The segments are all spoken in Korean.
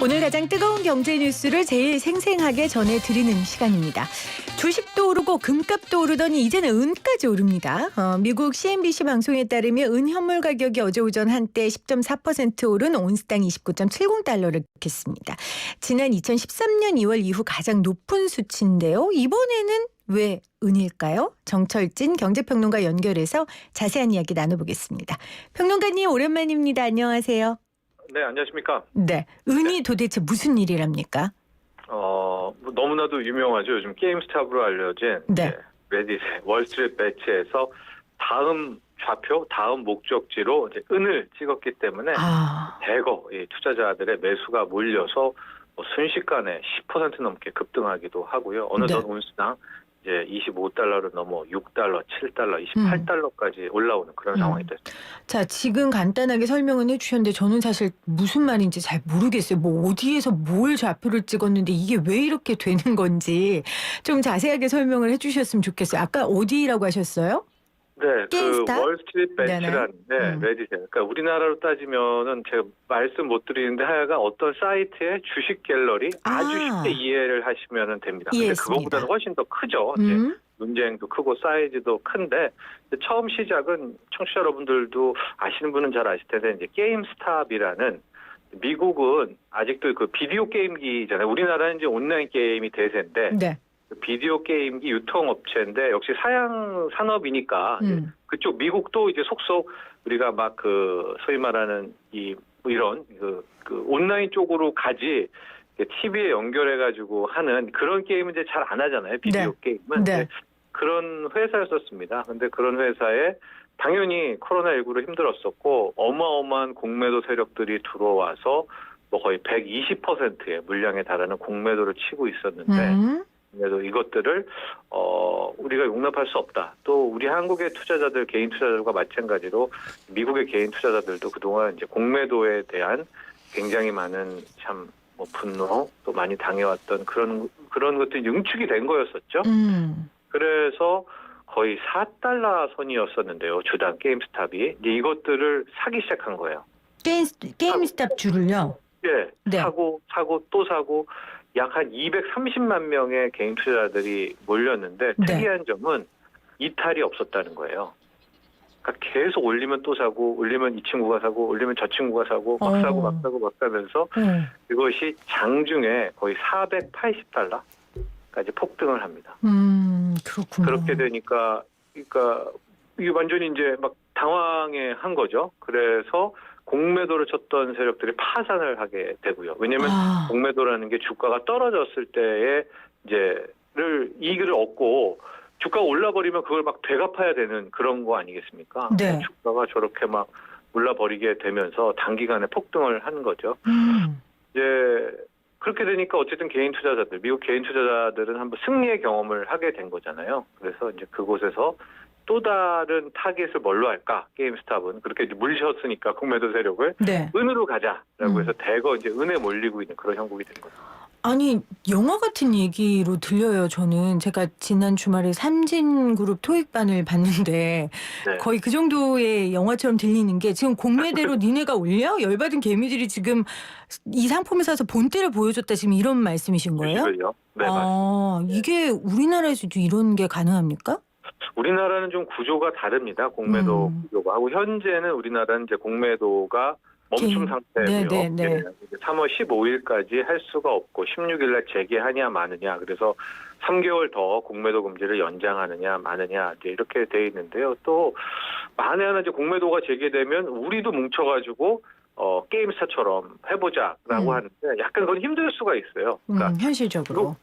오늘 가장 뜨거운 경제 뉴스를 제일 생생하게 전해드리는 시간입니다. 주식도 오르고 금값도 오르더니 이제는 은까지 오릅니다. 미국 CNBC 방송에 따르면 은 현물 가격이 어제 오전 한때 10.4% 오른 온스당 29.70달러를 기록했습니다. 지난 2013년 2월 이후 가장 높은 수치인데요. 이번에는 왜 은일까요? 정철진 경제평론가 연결해서 자세한 이야기 나눠보겠습니다. 평론가님 오랜만입니다. 안녕하세요. 네, 안녕하십니까. 네, 은이 도대체 무슨 일이랍니까? 뭐 너무나도 유명하죠. 요즘 게임스탑으로 알려진 네. 레딧의 월스트리트 배치에서 다음 좌표, 다음 목적지로 이제 은을 찍었기 때문에 대거 이 투자자들의 매수가 몰려서 뭐 순식간에 10% 넘게 급등하기도 하고요. 어느덧 온수당 이제 25달러를 넘어 6달러, 7달러, 28달러까지 올라오는 그런 상황이 됐습니다. 자, 지금 간단하게 설명은 해주셨는데 저는 사실 무슨 말인지 잘 모르겠어요. 뭐 어디에서 뭘 좌표를 찍었는데 이게 왜 이렇게 되는 건지 좀 자세하게 설명을 해주셨으면 좋겠어요. 아까 어디라고 하셨어요? 네, 게임스탑? 그 월스트리트 배치라는 레딧에 그러니까 우리나라로 따지면은 제가 말씀 못 드리는데 하여간 어떤 사이트의 주식 갤러리 아주 쉽게 이해를 하시면 됩니다. 근데 그거보다는 훨씬 더 크죠. 이제 문제행도 크고 사이즈도 큰데 처음 시작은 청취자 여러분들도 아시는 분은 잘 아실 텐데 이제 게임스탑이라는 미국은 아직도 그 비디오 게임기잖아요. 우리나라는 이제 온라인 게임이 대세인데. 네. 비디오 게임기 유통업체인데 역시 사양 산업이니까 그쪽 미국도 이제 속속 우리가 막 그 소위 말하는 이런 그 온라인 쪽으로 가지 TV에 연결해 가지고 하는 그런 게임은 이제 잘 안 하잖아요. 비디오 게임은 그런 회사였었습니다. 근데 그런 회사에 당연히 코로나19로 힘들었었고 어마어마한 공매도 세력들이 들어와서 뭐 거의 120%의 물량에 달하는 공매도를 치고 있었는데. 그래도 이것들을 우리가 용납할 수 없다. 또 우리 한국의 투자자들 개인 투자자들과 마찬가지로 미국의 개인 투자자들도 그동안 이제 공매도에 대한 굉장히 많은 참 뭐 분노 또 많이 당해왔던 그런 것들이 응축이 된 거였었죠. 그래서 거의 4달러 선이었었는데요. 주당 게임스탑이 이제 이것들을 사기 시작한 거예요. 게임스탑 주를요? 네. 사고 또 사고. 약 한 230만 명의 개인 투자자들이 몰렸는데 특이한 점은 이탈이 없었다는 거예요. 그러니까 계속 올리면 또 사고 올리면 이 친구가 사고 올리면 저 친구가 사고 막 사고 막 사고 막 사면서 이것이 장중에 거의 480달러까지 폭등을 합니다. 그렇군요. 그렇게 되니까 그러니까 이게 완전히 이제 막 당황해 한 거죠. 그래서 공매도를 쳤던 세력들이 파산을 하게 되고요. 왜냐하면 공매도라는 게 주가가 떨어졌을 때에 이익을 얻고 주가가 올라버리면 그걸 막 되갚아야 되는 그런 거 아니겠습니까? 네. 주가가 저렇게 막 올라버리게 되면서 단기간에 폭등을 한 거죠. 이제 그렇게 되니까 어쨌든 개인 투자자들, 미국 개인 투자자들은 한번 승리의 경험을 하게 된 거잖아요. 그래서 이제 그곳에서 또 다른 타겟을 뭘로 할까? 게임스탑은 그렇게 이제 물셨으니까 공매도 세력을 은으로 가자라고 해서 대거 이제 은에 몰리고 있는 그런 형국이 된 거죠. 아니 영화 같은 얘기로 들려요. 저는 제가 지난 주말에 삼진그룹 토익반을 봤는데 거의 그 정도의 영화처럼 들리는 게 지금 공매대로 니네가 올려? 열받은 개미들이 지금 이 상품을 사서 본때를 보여줬다 지금 이런 말씀이신 거예요? 네, 맞습니다. 이게 우리나라에서도 이런 게 가능합니까? 우리나라는 좀 구조가 다릅니다. 공매도 구조가 하고 현재는 우리나라는 이제 공매도가 멈춤 상태고요. 3월 15일까지 할 수가 없고 16일날 재개하냐 마느냐. 그래서 3개월 더 공매도 금지를 연장하느냐 마느냐 이제 이렇게 돼 있는데요. 또 만에 하나 이제 공매도가 재개되면 우리도 뭉쳐가지고 게임스타처럼 해보자라고 하는데 약간 그건 힘들 수가 있어요. 그러니까 현실적으로.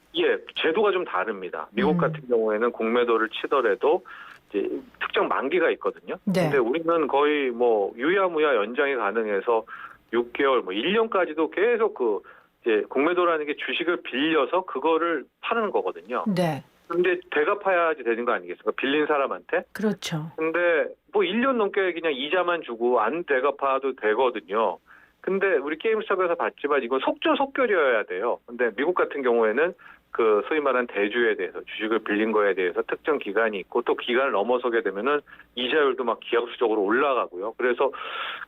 제도가 좀 다릅니다. 미국 같은 경우에는 공매도를 치더라도 이제 특정 만기가 있거든요. 근데 우리는 거의 뭐 유야무야 연장이 가능해서 6개월, 뭐 1년까지도 계속 이제 공매도라는 게 주식을 빌려서 그거를 파는 거거든요. 근데 되갚아야지 되는 거 아니겠습니까? 빌린 사람한테. 그렇죠. 근데 뭐 1년 넘게 그냥 이자만 주고 안 되갚아도 되거든요. 근데 우리 게임스탑에서 봤지만 이건 속전속결이어야 돼요. 근데 미국 같은 경우에는 그 소위 말하는 대주에 대해서 주식을 빌린 거에 대해서 특정 기간이 있고 또 기간을 넘어서게 되면은 이자율도 막 기하급수적으로 올라가고요. 그래서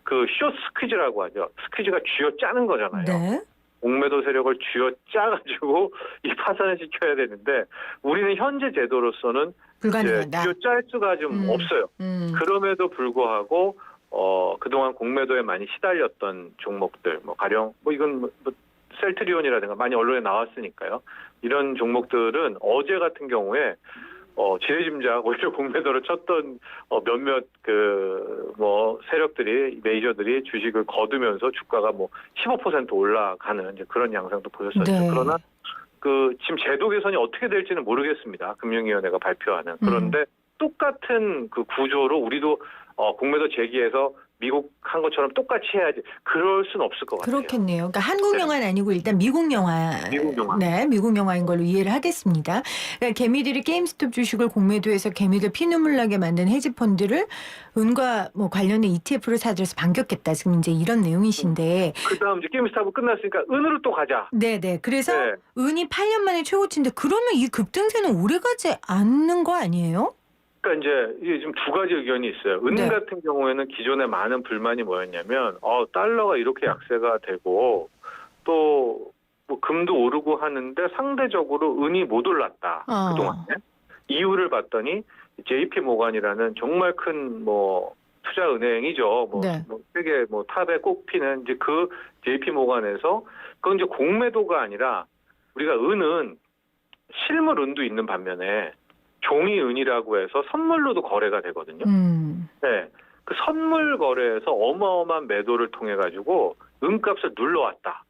그 숏 스퀴즈라고 하죠. 스퀴즈가 쥐어 짜는 거잖아요. 공매도 세력을 쥐어짜가지고 이 파산을 시켜야 되는데 우리는 현재 제도로서는 불가능하다. 쥐어짤 수가 좀 없어요. 그럼에도 불구하고 그동안 공매도에 많이 시달렸던 종목들, 뭐 가령 뭐 이건 뭐 셀트리온이라든가 많이 언론에 나왔으니까요. 이런 종목들은 어제 같은 경우에 지레짐작 오히려 공매도를 쳤던 몇몇 세력들이 메이저들이 주식을 거두면서 주가가 뭐 15% 올라가는 이제 그런 양상도 보였었죠. 네. 그러나 지금 제도 개선이 어떻게 될지는 모르겠습니다. 금융위원회가 발표하는. 그런데 똑같은 그 구조로 우리도 공매도 제기해서 미국 한 것처럼 똑같이 해야지. 그럴 수는 없을 것 같아요. 그렇겠네요. 그러니까 한국 영화는 아니고 일단 미국 영화. 미국 영화. 네, 미국 영화인 걸로 이해를 하겠습니다. 그러니까 개미들이 게임스톱 주식을 공매도해서 개미들 피눈물 나게 만든 헤지펀드를 은과 뭐 관련된 ETF를 사들여서 반겼겠다. 지금 이제 이런 내용이신데. 그다음 이제 게임스탑은 끝났으니까 은으로 또 가자. 네네. 그래서 네. 은이 8년 만에 최고치인데 그러면 이 급등세는 오래가지 않는 거 아니에요? 그러니까 이제 이게 지금 두 가지 의견이 있어요. 은 네. 같은 경우에는 기존에 많은 불만이 뭐였냐면 달러가 이렇게 약세가 되고 또 뭐 금도 오르고 하는데 상대적으로 은이 못 올랐다. 그동안에. 이유를 봤더니 JP 모간이라는 정말 큰 뭐 투자 은행이죠. 네. 세계 탑에 꼽히는 이제 그 JP 모간에서 그건 이제 공매도가 아니라 우리가 은은 실물 은도 있는 반면에 종이 은이라고 해서 선물로도 거래가 되거든요. 네, 그 선물 거래에서 어마어마한 매도를 통해 가지고 은값을 눌러왔다.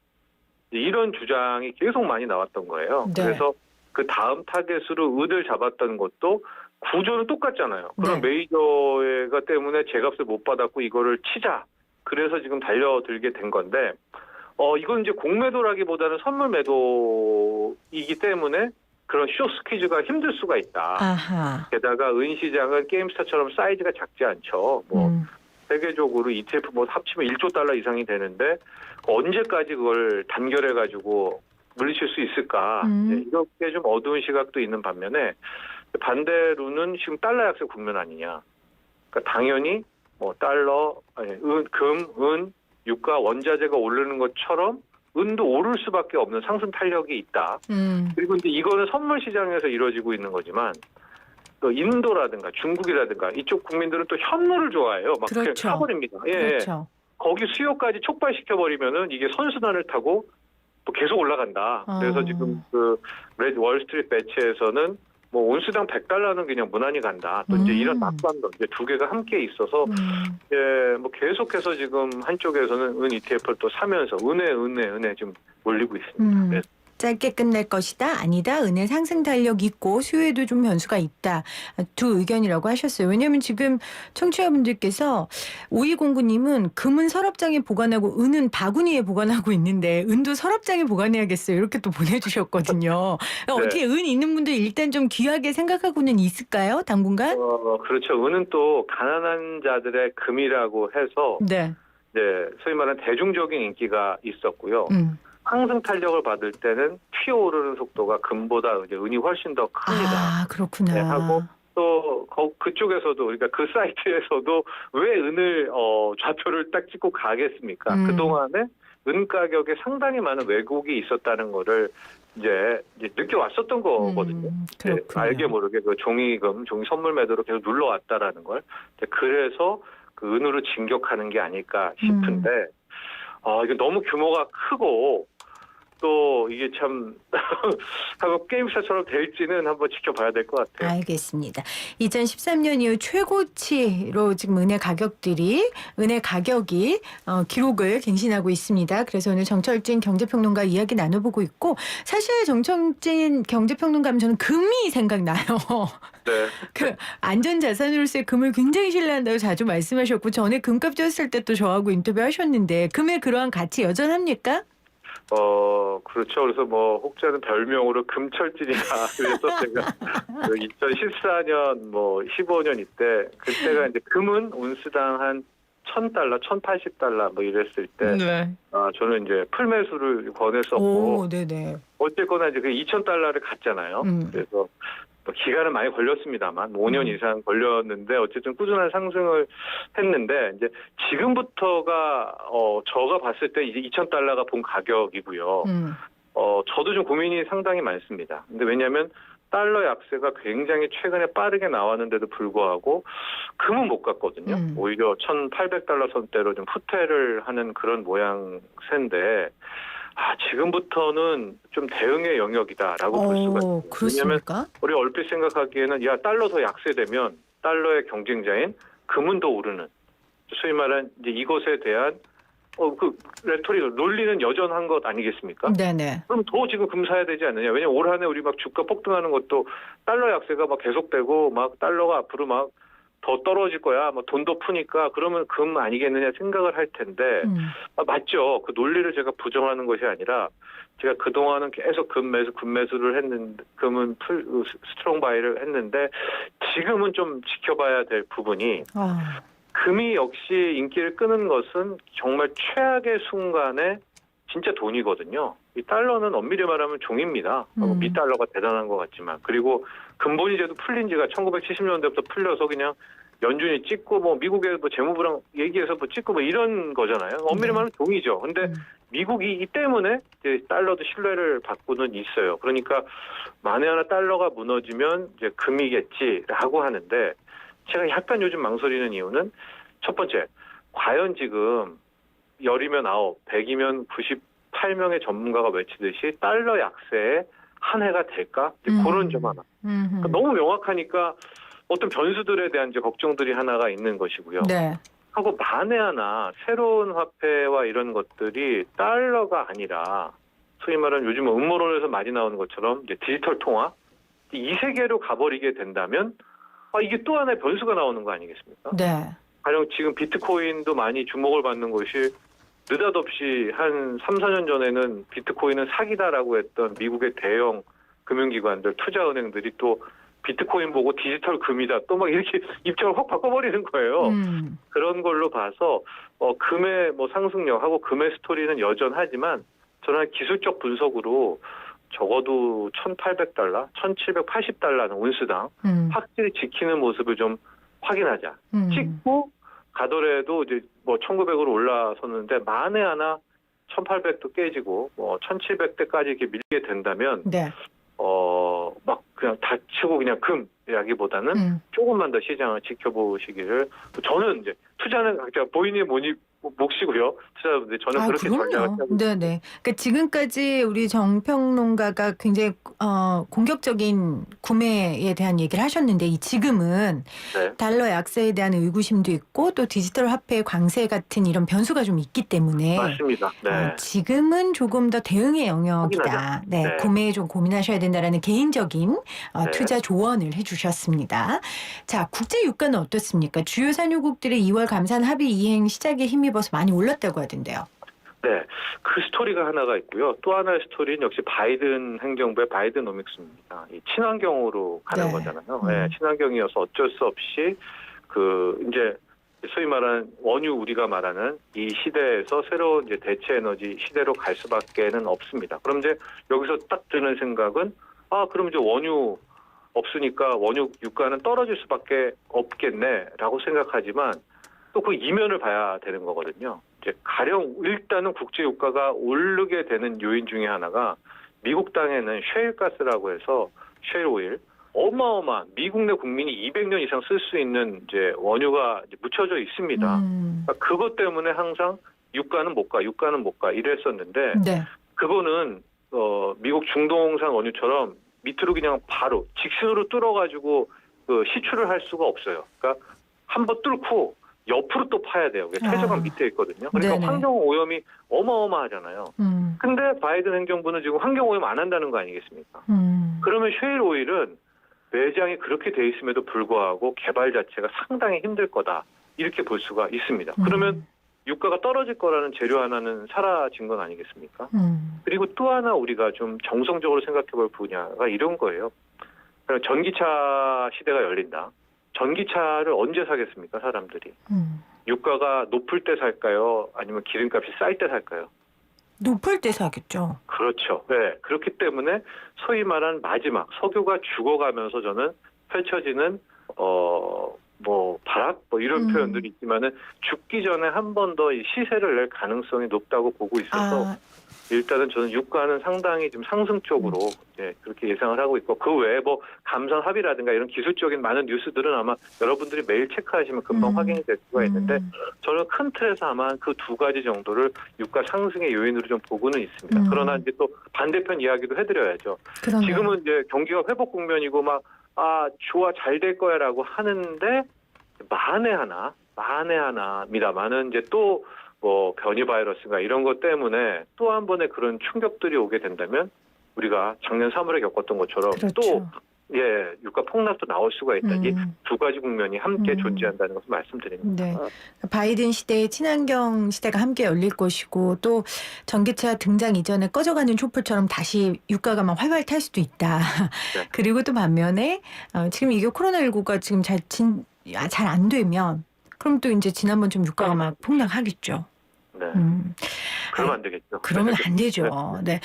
이런 주장이 계속 많이 나왔던 거예요. 네. 그래서 그 다음 타겟으로 은을 잡았던 것도 구조는 똑같잖아요. 그런 네. 메이저가 때문에 제값을 못 받았고 이거를 치자. 그래서 지금 달려들게 된 건데 이건 이제 공매도라기보다는 선물 매도이기 때문에 그런 쇼스퀴즈가 힘들 수가 있다. 아하. 게다가 은 시장은 게임스타처럼 사이즈가 작지 않죠. 세계적으로 ETF 합치면 1조 달러 이상이 되는데 언제까지 그걸 단결해 가지고 물리칠 수 있을까? 이렇게 좀 어두운 시각도 있는 반면에 반대로는 지금 달러 약세 국면 아니냐. 그러니까 당연히 은, 유가, 원자재가 오르는 것처럼 은도 오를 수밖에 없는 상승 탄력이 있다. 그리고 이제 이거는 선물 시장에서 이루어지고 있는 거지만 또 인도라든가 중국이라든가 이쪽 국민들은 또 현물을 좋아해요. 막 그냥 그렇죠. 사버립니다. 예. 그렇죠. 거기 수요까지 촉발시켜 버리면은 이게 선순환을 타고 또 계속 올라간다. 그래서 지금 그 월스트리트 배치에서는 뭐 온수당 100달러는 그냥 무난히 간다. 또 이제 이런 낙관도 이제 두 개가 함께 있어서 뭐 계속해서 지금 한쪽에서는 은 ETF를 또 사면서 은에 지금 몰리고 있습니다. 네. 짧게 끝날 것이다. 아니다. 은의 상승 탄력 있고 수요에도 좀 변수가 있다. 두 의견이라고 하셨어요. 왜냐하면 지금 청취자분들께서 5209님은 금은 서랍장에 보관하고 은은 바구니에 보관하고 있는데 은도 서랍장에 보관해야겠어요. 이렇게 또 보내주셨거든요. 네. 어떻게 은 있는 분들 일단 좀 귀하게 생각하고는 있을까요? 당분간? 그렇죠. 은은 또 가난한 자들의 금이라고 해서 네. 이제 소위 말하는 대중적인 인기가 있었고요. 상승 탄력을 받을 때는 튀어오르는 속도가 금보다 이제 은이 훨씬 더 큽니다. 아, 그렇구나. 네, 하고 또 그쪽에서도 그러니까 그 사이트에서도 왜 은을 좌표를 딱 찍고 가겠습니까? 그동안에 은 가격에 상당히 많은 왜곡이 있었다는 거를 이제 느껴왔었던 거거든요. 네, 알게 모르게 그 종이 선물 매도로 계속 눌러왔다라는 걸. 그래서 그 은으로 진격하는 게 아닐까 싶은데 이게 너무 규모가 크고 또 이게 참 한국 게임사처럼 될지는 한번 지켜봐야 될 것 같아요. 알겠습니다. 2013년 이후 최고치로 지금 은의 가격이 기록을 갱신하고 있습니다. 그래서 오늘 정철진 경제평론가 이야기 나눠보고 있고 사실 정철진 경제평론가 하면 저는 금이 생각나요. 네. 그 안전자산으로서의 금을 굉장히 신뢰한다고 자주 말씀하셨고 전에 금값 쪘을 때 또 저하고 인터뷰하셨는데 금의 그러한 가치 여전합니까? 그렇죠. 그래서 뭐 혹자는 별명으로 금철진이다. 그래서 제가 2014년 15년 이때 그때가 이제 금은 온스당 한 1,000달러, 1,080달러 뭐 이랬을 때 저는 이제 풀매수를 권했었고 네네. 어쨌거나 이제 그 2,000달러를 갔잖아요. 그래서 또 기간은 많이 걸렸습니다만 5년 이상 걸렸는데 어쨌든 꾸준한 상승을 했는데 이제 지금부터가 제가 봤을 때 이제 2,000달러가 본 가격이고요. 저도 좀 고민이 상당히 많습니다. 근데 왜냐하면 달러 약세가 굉장히 최근에 빠르게 나왔는데도 불구하고 금은 못 갔거든요. 오히려 1,800달러 선대로 좀 후퇴를 하는 그런 모양새인데 지금부터는 좀 대응의 영역이다라고 볼 수가 있어요. 그렇습니까? 왜냐하면 우리 얼핏 생각하기에는 달러 더 약세되면 달러의 경쟁자인 금은 더 오르는, 소위 말한 이제 이것에 대한 그 레토릭 논리는 여전한 것 아니겠습니까? 네네. 그럼 더 지금 금 사야 되지 않느냐? 왜냐면 올 한해 우리 막 주가 폭등하는 것도 달러 약세가 막 계속되고 막 달러가 앞으로 막 더 떨어질 거야. 뭐 돈도 푸니까 그러면 금 아니겠느냐 생각을 할 텐데 맞죠. 그 논리를 제가 부정하는 것이 아니라 제가 그 동안은 계속 금 매수를 했는데 금은 스트롱 바이를 했는데 지금은 좀 지켜봐야 될 부분이. 금이 역시 인기를 끄는 것은 정말 최악의 순간에 진짜 돈이거든요. 이 달러는 엄밀히 말하면 종입니다. 미달러가 대단한 것 같지만. 그리고 근본이제도 풀린 지가 1970년대부터 풀려서 그냥 연준이 찍고 뭐 미국의 뭐 재무부랑 얘기해서 뭐 찍고 뭐 이런 거잖아요. 엄밀히 말하면 종이죠. 근데 미국이 이 때문에 이제 달러도 신뢰를 받고는 있어요. 그러니까 만에 하나 달러가 무너지면 이제 금이겠지라고 하는데 제가 약간 요즘 망설이는 이유는 첫 번째, 과연 지금 10이면 9, 100이면 98명의 전문가가 외치듯이 달러 약세에 한 해가 될까? 그런 점 하나. 그러니까 너무 명확하니까 어떤 변수들에 대한 이제 걱정들이 하나가 있는 것이고요. 네. 하고 만에 하나 새로운 화폐와 이런 것들이 달러가 아니라 소위 말하는 요즘 음모론에서 많이 나오는 것처럼 이제 디지털 통화 이 세계로 가버리게 된다면 이게 또 하나의 변수가 나오는 거 아니겠습니까? 네. 가령 지금 비트코인도 많이 주목을 받는 것이 느닷없이 한 3, 4년 전에는 비트코인은 사기다라고 했던 미국의 대형 금융기관들, 투자은행들이 또 비트코인 보고 디지털 금이다 또 막 이렇게 입장을 확 바꿔버리는 거예요. 그런 걸로 봐서 금의 뭐 상승력하고 금의 스토리는 여전하지만 저는 기술적 분석으로 적어도 1,800달러, 1,780달러는 온스당 확실히 지키는 모습을 좀 확인하자. 찍고 가더라도 이제 뭐 1,900으로 올라섰는데 만에 하나 1,800도 깨지고 뭐 1,700대까지 이렇게 밀게 된다면 네. 막 그냥 다치고 그냥 금이라기보다는 조금만 더 시장을 지켜보시기를. 저는 이제 투자는 각자 본인의 몫이고요. 투자자분들 저는 그렇게 전략을 하고 있습니다. 네네. 그러니까 지금까지 우리 정평론가가 굉장히 공격적인 구매에 대한 얘기를 하셨는데 지금은 네. 달러 약세에 대한 의구심도 있고 또 디지털 화폐 광세 같은 이런 변수가 좀 있기 때문에 맞습니다. 네. 지금은 조금 더 대응의 영역이다. 확인하자. 네, 네. 구매에 좀 고민하셔야 된다라는 개인적인 네. 투자 조언을 해주셨습니다. 자, 국제 유가는 어떻습니까? 주요 산유국들의 2월 감산 합의 이행 시작에 힘입어서 많이 올랐다고 하던데요. 네, 그 스토리가 하나가 있고요. 또 하나의 스토리는 역시 바이든 행정부의 바이든오믹스입니다. 이 친환경으로 가는 네. 거잖아요. 네, 친환경이어서 어쩔 수 없이 이제 소위 말하는 원유 우리가 말하는 이 시대에서 새로운 이제 대체 에너지 시대로 갈 수밖에는 없습니다. 그럼 이제 여기서 딱 드는 생각은 그럼 이제 원유 없으니까 원유 유가는 떨어질 수밖에 없겠네라고 생각하지만 또 그 이면을 봐야 되는 거거든요. 이제 가령 일단은 국제 유가가 오르게 되는 요인 중에 하나가 미국 땅에는 셰일가스라고 해서 셰일 오일 어마어마한 미국 내 국민이 200년 이상 쓸 수 있는 이제 원유가 이제 묻혀져 있습니다. 그러니까 그것 때문에 항상 유가는 못 가 이랬었는데 네. 그거는 미국 중동산 원유처럼 밑으로 그냥 바로 직선으로 뚫어가지고 시추를 할 수가 없어요. 그러니까 한번 뚫고 옆으로 또 파야 돼요. 최저가 밑에 있거든요. 그러니까 네네. 환경 오염이 어마어마하잖아요. 근데 바이든 행정부는 지금 환경 오염 안 한다는 거 아니겠습니까? 그러면 셰일 오일은 매장이 그렇게 돼 있음에도 불구하고 개발 자체가 상당히 힘들 거다. 이렇게 볼 수가 있습니다. 그러면 유가가 떨어질 거라는 재료 하나는 사라진 건 아니겠습니까? 그리고 또 하나 우리가 좀 정성적으로 생각해 볼 분야가 이런 거예요. 전기차 시대가 열린다. 전기차를 언제 사겠습니까, 사람들이? 유가가 높을 때 살까요? 아니면 기름값이 쌀 때 살까요? 높을 때 사겠죠. 그렇죠. 네. 그렇기 때문에 소위 말하는 마지막 석유가 죽어가면서 저는 펼쳐지는 발악 이런 표현들이 있지만은 죽기 전에 한 번 더 이 시세를 낼 가능성이 높다고 보고 있어서 일단은 저는 유가는 상당히 좀 상승 쪽으로 그렇게 예상을 하고 있고, 그 외에 뭐 감산 합의라든가 이런 기술적인 많은 뉴스들은 아마 여러분들이 매일 체크하시면 금방 확인이 될 수가 있는데, 저는 큰 틀에서 아마 그 두 가지 정도를 유가 상승의 요인으로 좀 보고는 있습니다. 그러나 이제 또 반대편 이야기도 해드려야죠. 그러네요. 지금은 이제 경기가 회복 국면이고 좋아 잘 될 거야라고 하는데 만에 하나입니다만은 이제 또 변이 바이러스가 이런 것 때문에 또 한 번의 그런 충격들이 오게 된다면 우리가 작년 3월에 겪었던 것처럼 그렇죠. 또 유가 폭락도 나올 수가 있다. 이 두 가지 국면이 함께 존재한다는 것을 말씀드립니다. 네. 바이든 시대에 친환경 시대가 함께 열릴 것이고, 또 전기차 등장 이전에 꺼져가는 촛불처럼 다시 유가가 막 활활 탈 수도 있다. 네. 그리고 또 반면에 지금 이게 코로나19가 지금 잘 안 되면, 그럼 또 이제 지난번처럼 유가가 막 폭락하겠죠. 네. 그러면 안 되겠죠. 그러면 안 되죠. 네.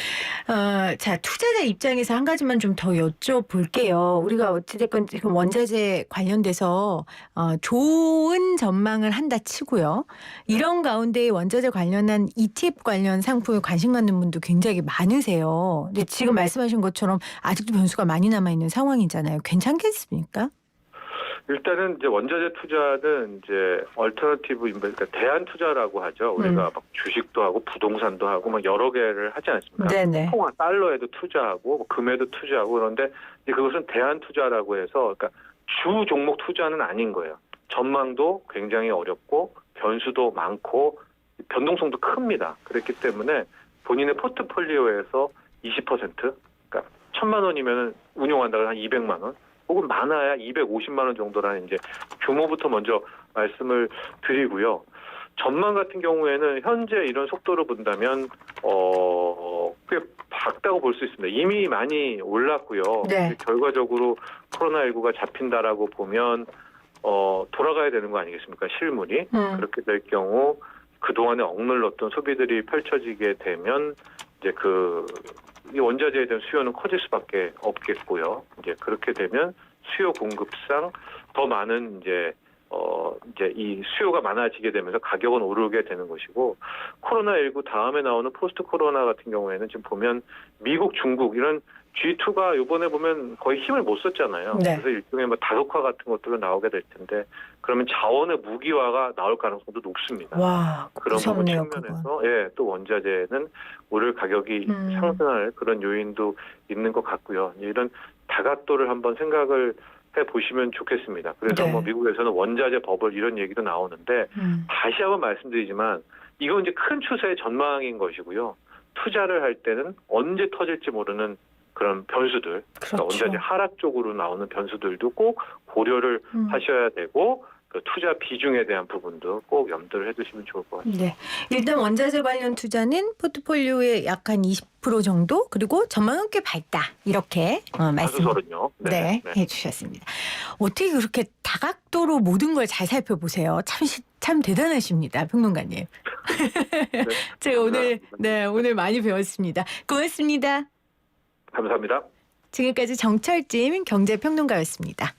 자, 투자자 입장에서 한 가지만 좀 더 여쭤볼게요. 우리가 어찌됐건 지금 원자재 관련돼서 좋은 전망을 한다 치고요. 이런 가운데 원자재 관련한 ETF 관련 상품에 관심 갖는 분도 굉장히 많으세요. 근데 지금 말씀하신 것처럼 아직도 변수가 많이 남아있는 상황이잖아요. 괜찮겠습니까? 일단은 이제 원자재 투자는 이제 얼터너티브 그러니까 대안 투자라고 하죠. 우리가 막 주식도 하고 부동산도 하고 막 여러 개를 하지 않습니까? 네네. 통화 달러에도 투자하고 금에도 투자하고, 그런데 이제 그것은 대안 투자라고 해서 그러니까 주 종목 투자는 아닌 거예요. 전망도 굉장히 어렵고 변수도 많고 변동성도 큽니다. 그렇기 때문에 본인의 포트폴리오에서 20%, 그러니까 1,000만 원이면 운용한다고 한 200만 원. 혹은 많아야 250만 원 정도라는 이제 규모부터 먼저 말씀을 드리고요. 전망 같은 경우에는 현재 이런 속도로 본다면 꽤 밝다고 볼 수 있습니다. 이미 많이 올랐고요. 네. 결과적으로 코로나19가 잡힌다라고 보면 돌아가야 되는 거 아니겠습니까? 실물이. 그렇게 될 경우 그동안에 억눌렀던 소비들이 펼쳐지게 되면 이제 이 원자재에 대한 수요는 커질 수밖에 없겠고요. 이제 그렇게 되면 수요 공급상 더 많은 이제 이 수요가 많아지게 되면서 가격은 오르게 되는 것이고, 코로나19 다음에 나오는 포스트 코로나 같은 경우에는 지금 보면 미국, 중국 이런 G2가 이번에 보면 거의 힘을 못 썼잖아요. 네. 그래서 일종의 다국화 같은 것들로 나오게 될 텐데, 그러면 자원의 무기화가 나올 가능성도 높습니다. 와, 그런 부분 무섭네요, 측면에서 또 원자재는 오를 가격이 상승할 그런 요인도 있는 것 같고요. 이런 다각도를 한번 생각을 해보시면 좋겠습니다. 그래서 네. 미국에서는 원자재 버블 이런 얘기도 나오는데 다시 한번 말씀드리지만 이건 이제 큰 추세의 전망인 것이고요. 투자를 할 때는 언제 터질지 모르는 그런 변수들, 그렇죠. 그러니까 원자재 하락 쪽으로 나오는 변수들도 꼭 고려를 하셔야 되고, 그 투자 비중에 대한 부분도 꼭 염두를 해두시면 좋을 것 같습니다. 네. 일단 원자재 관련 투자는 포트폴리오의 약 한 20% 정도, 그리고 전망은 꽤 밝다. 이렇게 말씀 네. 해주셨습니다. 어떻게 그렇게 다각도로 모든 걸 잘 살펴보세요. 참 대단하십니다, 평론가님. 제가 오늘 많이 배웠습니다. 고맙습니다. 감사합니다. 지금까지 정철진 경제평론가였습니다.